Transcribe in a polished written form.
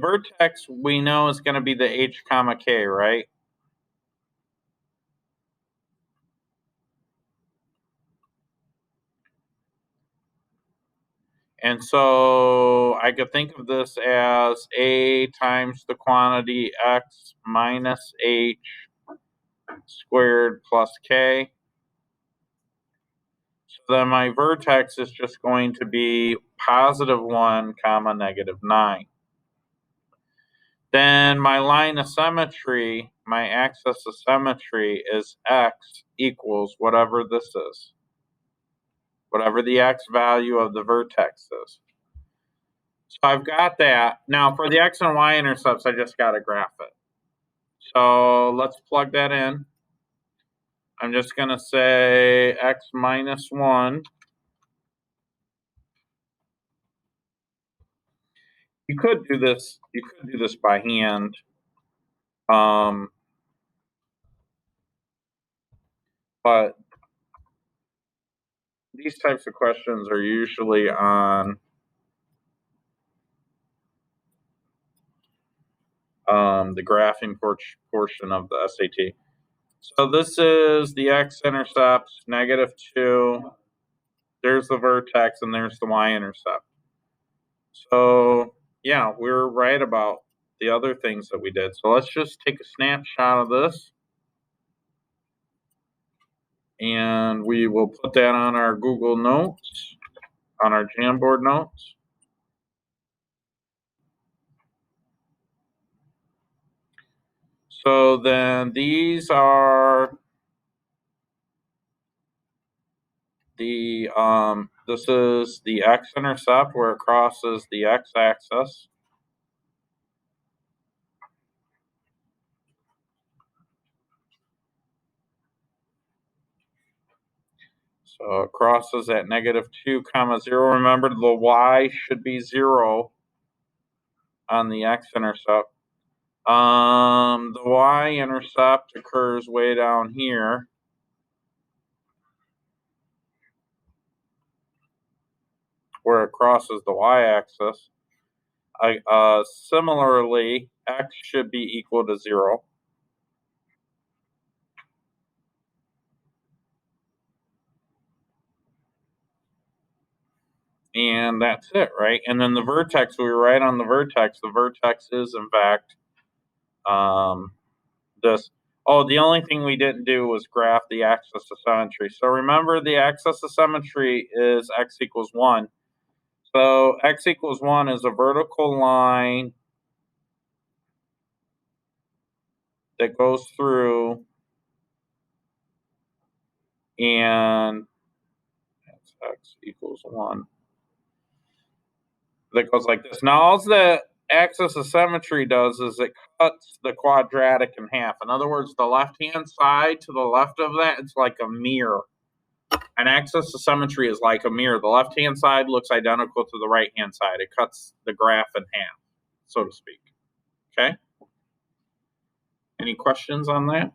vertex we know is going to be the h comma k, right? And so I could think of this as a times the quantity x minus h squared plus k. So then my vertex is just going to be +1 comma -9. Then my line of symmetry, my axis of symmetry is x equals whatever this is, whatever the x value of the vertex is. So I've got that. Now for the x and y intercepts, I just got to graph it. So let's plug that in. I'm just going to say x minus 1. You could do this by hand. But these types of questions are usually on the graphing portion of the SAT. So this is the x-intercept, -2. There's the vertex, and there's the y-intercept. So yeah, we're right about the other things that we did. So let's just take a snapshot of this. And we will put that on our Google Notes, on our Jamboard notes. So then these are the this is the x-intercept where it crosses the x-axis. So it crosses at -2 comma 0. Remember, the y should be 0 on the x-intercept. The y-intercept occurs way down here. Where it crosses the y-axis. Similarly, x should be equal to 0. And that's it, right? And then the vertex, we write on the vertex. The vertex is, in fact, this. Oh, the only thing we didn't do was graph the axis of symmetry. So remember, the axis of symmetry is x equals 1. So x equals 1 is a vertical line that goes through, and that's x equals 1. That goes like this. Now, all the axis of symmetry does is it cuts the quadratic in half. In other words, the left-hand side to the left of that, it's like a mirror. An axis of symmetry is like a mirror. The left-hand side looks identical to the right-hand side. It cuts the graph in half, so to speak. Okay? Any questions on that?